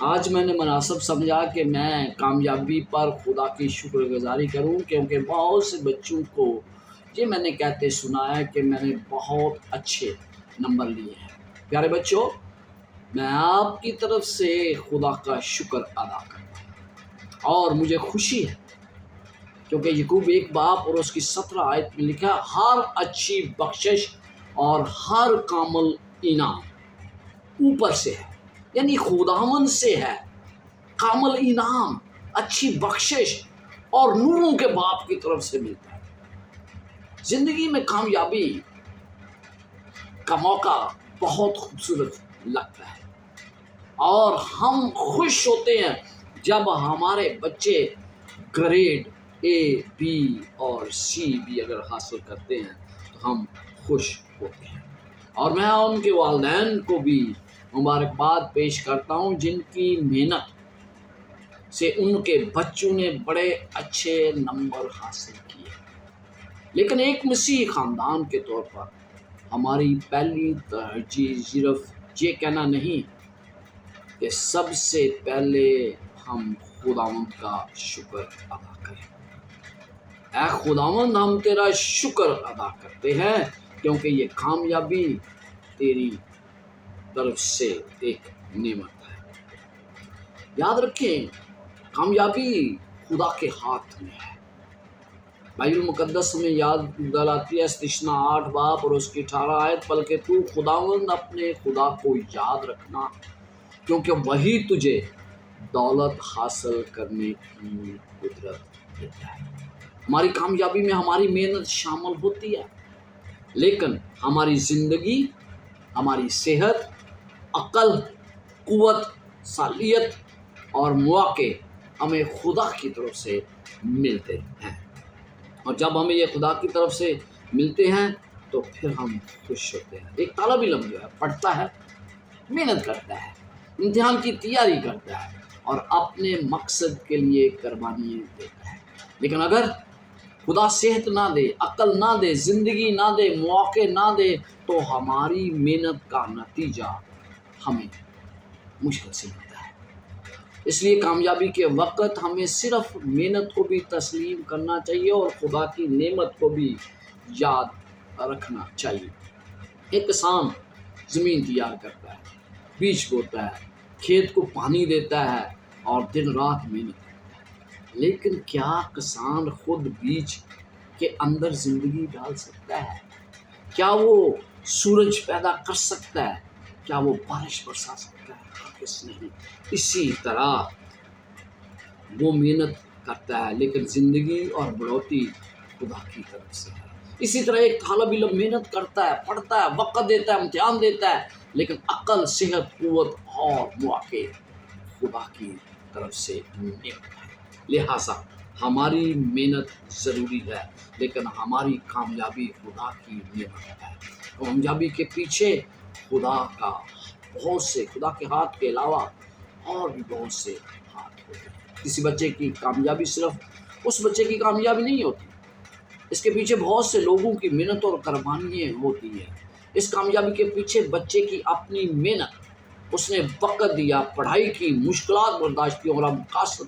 آج میں نے مناسب سمجھا کہ میں کامیابی پر خدا کی شکر گزاری کروں، کیونکہ بہت سے بچوں کو یہ میں نے کہتے سنا ہے کہ میں نے بہت اچھے نمبر لیے ہیں۔ پیارے بچوں، میں آپ کی طرف سے خدا کا شکر ادا کرتا ہوں اور مجھے خوشی ہے، کیونکہ یعقوب 1 اور اس کی 17 آیت میں لکھا، ہر اچھی بخشش اور ہر کامل انعام اوپر سے ہے، یعنی خداوند سے ہے۔ کامل انعام، اچھی بخشش اور نوروں کے باپ کی طرف سے ملتا ہے۔ زندگی میں کامیابی کا موقع بہت خوبصورت لگتا ہے اور ہم خوش ہوتے ہیں جب ہمارے بچے گریڈ A، B اور C بھی اگر حاصل کرتے ہیں تو ہم خوش ہوتے ہیں، اور میں ان کے والدین کو بھی مبارکباد پیش کرتا ہوں جن کی محنت سے ان کے بچوں نے بڑے اچھے نمبر حاصل کیے۔ لیکن ایک مسیحی خاندان کے طور پر ہماری پہلی ترجیح صرف یہ کہنا نہیں کہ سب سے پہلے ہم خداوند کا شکر ادا کریں۔ اے خداوند، ہم تیرا شکر ادا کرتے ہیں کیونکہ یہ کامیابی تیری طرف سے ایک نعمت ہے۔ یاد رکھیں، کامیابی خدا کے ہاتھ میں ہے۔ بائبل مقدس ہمیں یاد دلاتی ہے، استثنا 8 اور اس کی 18 آیت، بلکہ تو خداوند اپنے خدا کو یاد رکھنا، کیونکہ وہی تجھے دولت حاصل کرنے کی قدرت دیتا ہے۔ ہماری کامیابی میں ہماری محنت شامل ہوتی ہے، لیکن ہماری زندگی، ہماری صحت، عقل، قوت، صلاحیت اور مواقع ہمیں خدا کی طرف سے ملتے ہیں، اور جب ہمیں یہ خدا کی طرف سے ملتے ہیں تو پھر ہم خوش ہوتے ہیں۔ ایک طالب علم جو ہے پڑھتا ہے، محنت کرتا ہے، امتحان کی تیاری کرتا ہے اور اپنے مقصد کے لیے قربانی دیتا ہے، لیکن اگر خدا صحت نہ دے، عقل نہ دے، زندگی نہ دے، مواقع نہ دے تو ہماری محنت کا نتیجہ ہمیں مشکل سے ملتا ہے۔ اس لیے کامیابی کے وقت ہمیں صرف محنت کو بھی تسلیم کرنا چاہیے اور خدا کی نعمت کو بھی یاد رکھنا چاہیے۔ ایک کسان زمین تیار کرتا ہے، بیج بوتا ہے، کھیت کو پانی دیتا ہے اور دن رات محنت کرتا ہے، لیکن کیا کسان خود بیج کے اندر زندگی ڈال سکتا ہے؟ کیا وہ سورج پیدا کر سکتا ہے؟ کیا وہ بارش برسا سکتا ہے؟ کس نہیں۔ اسی طرح وہ محنت کرتا ہے، لیکن زندگی اور بڑھوتی خدا کی طرف سے ہے۔ اسی طرح ایک طالب علم محنت کرتا ہے، پڑھتا ہے، وقت دیتا ہے، امتحان دیتا ہے، لیکن عقل، صحت، قوت اور مواقع خدا کی طرف سے نعمت ہے۔ لہٰذا ہماری محنت ضروری ہے، لیکن ہماری کامیابی خدا کی نعمت ہے۔ کامیابی کے پیچھے خدا کے ہاتھ کے علاوہ اور بھی بہت سے ہاتھ ہوتے ہیں۔ کسی بچے کی کامیابی صرف اس بچے کی کامیابی نہیں ہوتی، اس کے پیچھے بہت سے لوگوں کی محنت اور قربانیاں ہوتی ہیں۔ اس کامیابی کے پیچھے بچے کی اپنی محنت، اس نے وقت دیا، پڑھائی کی، مشکلات برداشت کی اور مقاصد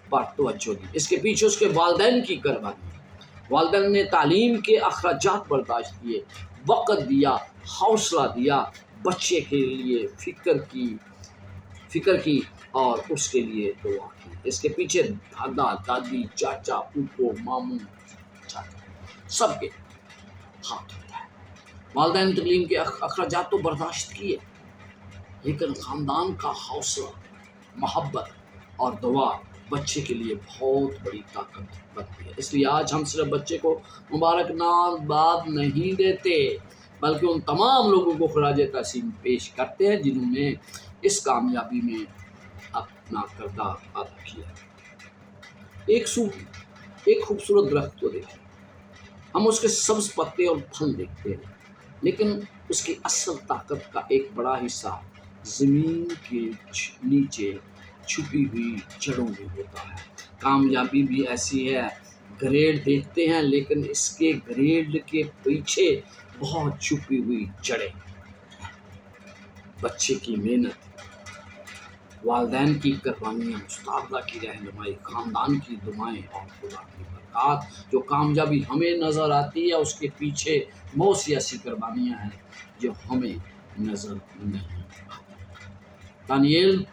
پر توجہ دی۔ اس کے پیچھے اس کے والدین کی قربانی، والدین نے تعلیم کے اخراجات برداشت کیے، وقت دیا، حوصلہ دیا، بچے کے لیے فکر کی اور اس کے لیے دعا کی۔ اس کے پیچھے دادا، دادی، چاچا، پھوپھو، ماموں، سب کے ہاتھ ہوتا ہے۔ والدین تعلیم کے اخراجات تو برداشت کیے، لیکن خاندان کا حوصلہ، محبت اور دعا بچے کے لیے بہت بڑی طاقت بنتی ہے۔ اس لیے آج ہم صرف بچے کو مبارکباد نہیں دیتے، بلکہ ان تمام لوگوں کو خراج تحسین پیش کرتے ہیں جنہوں نے اس کامیابی میں اپنا کردار ادا کیا۔ ایک خوبصورت درخت کو دیکھیں، ہم اس کے سبز پتے اور پھل دیکھتے ہیں، لیکن اس کی اصل طاقت کا ایک بڑا حصہ زمین کے نیچے چھپی ہوئی جڑوں میں ہوتا ہے۔ کامیابی بھی ایسی ہے، گریڈ دیکھتے ہیں لیکن اس کے گریڈ کے پیچھے بہت چھپی ہوئی جڑیں۔ بچے کی محنت والدین کی قربانیاں، استاد کی رہنمائی، خاندان کی دعائیں اور خدا کی برکات۔ جو کامیابی ہمیں نظر آتی ہے اس کے پیچھے بہت سی ایسی قربانیاں ہیں جو ہمیں نظر نہیں آتی۔ دانیال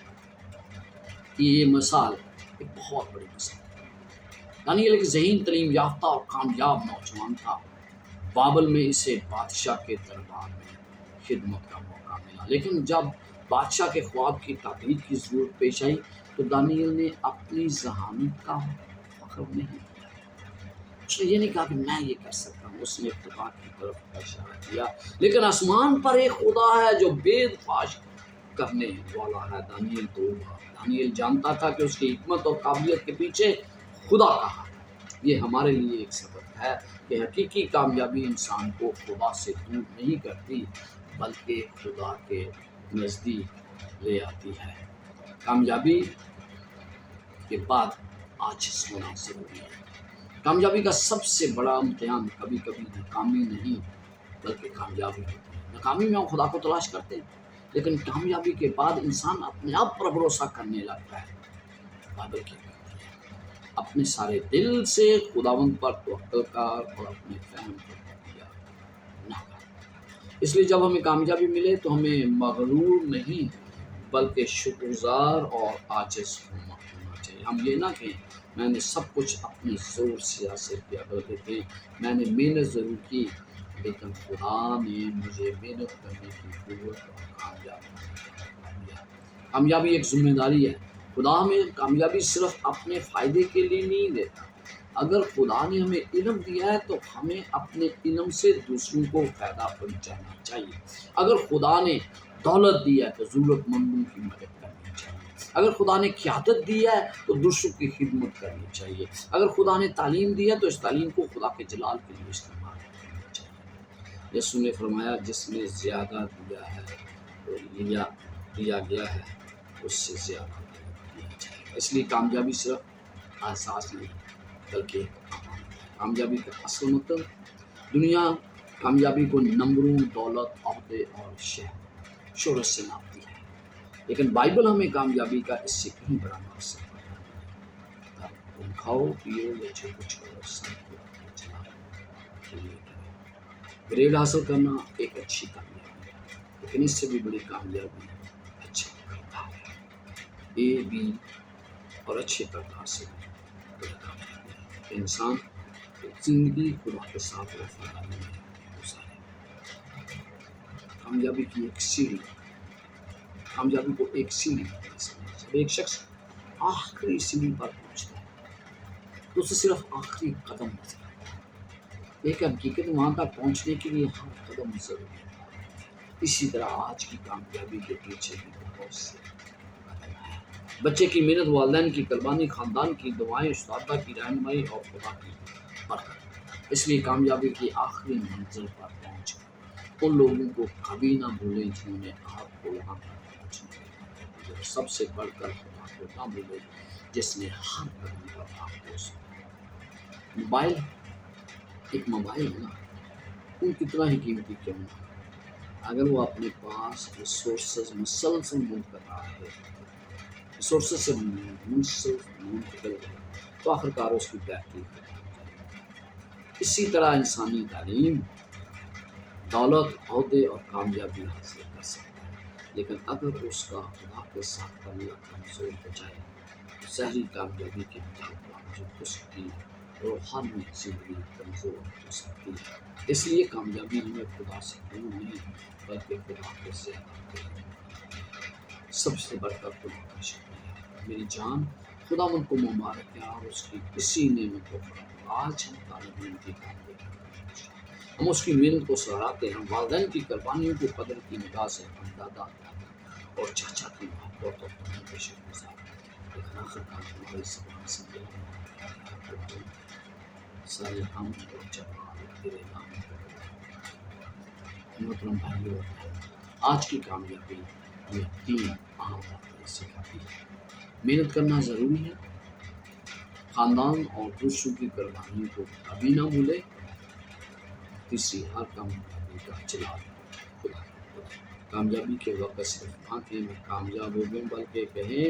کی یہ مثال ایک بہت بڑی مثال ہے۔ دانیال ایک ذہین، تعلیم یافتہ اور کامیاب نوجوان تھا۔ بابل میں اسے بادشاہ کے دربار میں خدمت کا موقع ملا، لیکن جب بادشاہ کے خواب کی تعبیر کی ضرورت پیش آئی تو دانیال نے اپنی ذہانت کا فخر نہیں کیا۔ اس نے یہ نہیں کہا کہ میں یہ کر سکتا ہوں، اس نے خدا کی طرف اشارہ کیا۔ لیکن آسمان پر ایک خدا ہے جو بید فاش کرنے والا ہے۔ دانیال جانتا تھا کہ اس کی حکمت اور قابلیت کے پیچھے خدا کا ہے۔ یہ ہمارے لیے ایک سبق ہے کہ حقیقی کامیابی انسان کو خدا سے دور نہیں کرتی بلکہ خدا کے نزدیک لے آتی ہے۔ کامیابی کے بعد عاجز ہونا ضروری ہے۔ کامیابی کا سب سے بڑا امتحان کبھی کبھی ناکامی نہیں بلکہ کامیابی ہوتی ہے۔ ناکامی میں ہم خدا کو تلاش کرتے ہیں، لیکن کامیابی کے بعد انسان اپنے آپ پر بھروسہ کرنے لگتا ہے۔ بائبل کی اپنے سارے دل سے خداوند پر توکل کر اور اپنے فہم پر تکیہ نہ کر۔ اس لیے جب ہمیں کامیابی ملے تو ہمیں مغرور نہیں بلکہ شکرگزار اور عاجز ہونا چاہیے۔ ہم یہ نہ کہیں میں نے سب کچھ اپنے زور سے حاصل کیا، بلکہ کہ میں نے محنت ضرور کی لیکن خدا نے مجھے محنت کرنے کی قوت اور کامیابی ایک ذمہ داری ہے۔ خدا ہمیں کامیابی صرف اپنے فائدے کے لیے نہیں دیتا۔ اگر خدا نے ہمیں علم دیا ہے تو ہمیں اپنے علم سے دوسروں کو فائدہ پہنچانا چاہیے۔ اگر خدا نے دولت دی ہے تو ضرورت مندوں کی مدد کرنی چاہیے۔ اگر خدا نے قیادت دی ہے تو دوسروں کی خدمت کرنی چاہیے۔ اگر خدا نے تعلیم دی ہے تو اس تعلیم کو خدا کے جلال کے لیے استعمال کرنا چاہیے۔ یسوع نے فرمایا جس نے زیادہ دیا ہے تو دیا گیا ہے اس سے زیادہ دیا جائے گا۔ اس لیے کامیابی صرف احساس نہیں بلکہ کامیابی کا اصل مطلب دنیا کامیابی کو نمبروں، دولت، عہدے اور شہرت سے ناپتی ہے، لیکن بائبل ہمیں کامیابی کا اس سے کہیں بڑا مقصد ہے۔ تم کھاؤ پیو یا جو کچھ کرو سب کو اپنے جلال کے لیے کرو۔ گریڈ حاصل کرنا ایک اچھی کامیابی ہے، لیکن اس سے بھی بڑی کامیابی اچھا کردار ہے۔ اے بی اور اچھے کردار سے بڑی کامیابی ہے۔ انسان زندگی خدا کے ساتھ وفاداری میں گزارے۔ کامیابی کی ایک سیڑھی، کامیابی کو ایک سیڑھی سمجھے۔ جب ایک شخص آخری سیڑھی پر پہنچتا ہے تو اسے صرف آخری قدم نظر آتا ہے۔ ایک حقیقت وہاں تک پہنچنے کے لیے ہر قدم ضروری ہے۔ اسی طرح آج کی کامیابی کے پیچھے بھی بہت سے قدم ہیں۔ بچے کی محنت، والدین کی قربانی، خاندان کی دعائیں، استاد کی رہنمائی اور خدا کی برکت۔ اس لیے کامیابی کی آخری منزل پر پہنچ کر ان لوگوں کو کبھی نہ بھولیں جنہوں نے آپ کو وہاں پر پہنچنے کے لیے، سب سے بڑھ کر خدا کو نہ بھولیں جس نے ہر قدم پر آپ کو سنا۔ موبائل ایک موبائل ہے نا، وہ کتنا ہی قیمتی کیوں نہ، اگر وہ اپنے پاس ریسورسز مسلسل منتقل کر رہا ہے، ریسورسز سے منتقل تو آخرکار اس کی بیٹری ختم ہو جائے گی۔ اسی طرح انسانی تعلیم، دولت، عہدے اور کامیابی حاصل کر سکتا ہے، لیکن اگر اس کا خدا کے ساتھ تعلق کمزور ہو جائے تو ظاہری کامیابی کے باوجود اس کی روحانی زندگی کمزور ہو سکتی ہے۔ اس لیے کامیابی ہمیں خدا سے دور نہیں بلکہ خدا کے زیادہ سب سے بڑھ کر خدا کا شکریہ۔ میری جان خدا ان کو مبارک ہے اور اس کی کسی نعمت کو آج ہم طالب علم کی ہم اس کی محنت کو سراہتے ہیں، والدین کی قربانیوں کو قدر کی نگاہ سے، ہم دادا اور چاچا کی محبت اور پڑھنے کے شکر گزار ہیں۔ لیکن آخرکار ہماری زبان سے سارے ہم اور جواب تیرے نام محترم بھائیوں اور بہنوں، آج کی کامیابی ہمیں 3 اہم باتیں سکھاتی ہے۔ محنت کرنا ضروری ہے، خاندان اور دوسروں کی قربانیوں کو کبھی نہ بھولے، تیسری ہر کامیابی کا جلال خدا کامیابی کے وقت صرف آنکھیں میں کامیاب ہو گئے بلکہ کہیں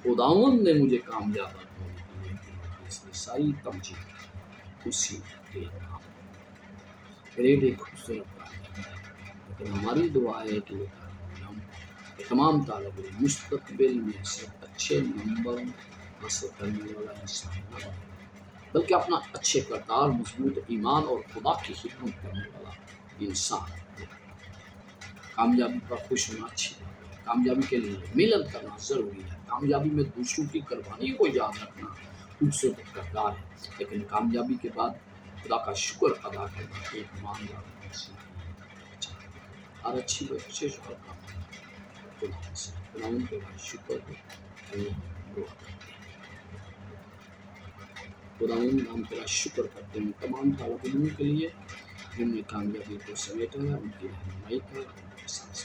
خداوند نے مجھے کامیاب ہونے کے لیے کیا، اس لیے ساری تمجید اسی کے نام۔ گریٹ ایک خوبصورت بات ہے، لیکن ہماری دعا ہے کہ ہم تمام طالب علم مستقبل میں صرف اچھے نمبر حاصل کرنے والا انسان نہ بنے بلکہ اپنا اچھے کردار، مضبوط ایمان اور خدا کی خدمت کرنے والا انسان ہے۔ کامیابی پر خوش ہونا اچھی بات ہے، کامیابی کے لیے محنت کرنا ضروری ہے، کامیابی میں دوسروں کی قربانی کو یاد رکھنا خوبصورت کردار ہے، لیکن کامیابی کے بعد خدا کا شکر ادا کرنا ایک ایماندار انسان ہے۔ ہر اچھی کوشش اور کام خدا ان کے بعد شکر دعا کرتے ہیں۔ خداوند ہم تیرا شکر کرتے ہیں تمام طالب علموں کے لیے جنہوں نے کامیابی کو سمیٹا ہے، ان کی رہنمائی کا اور ان کے ساتھ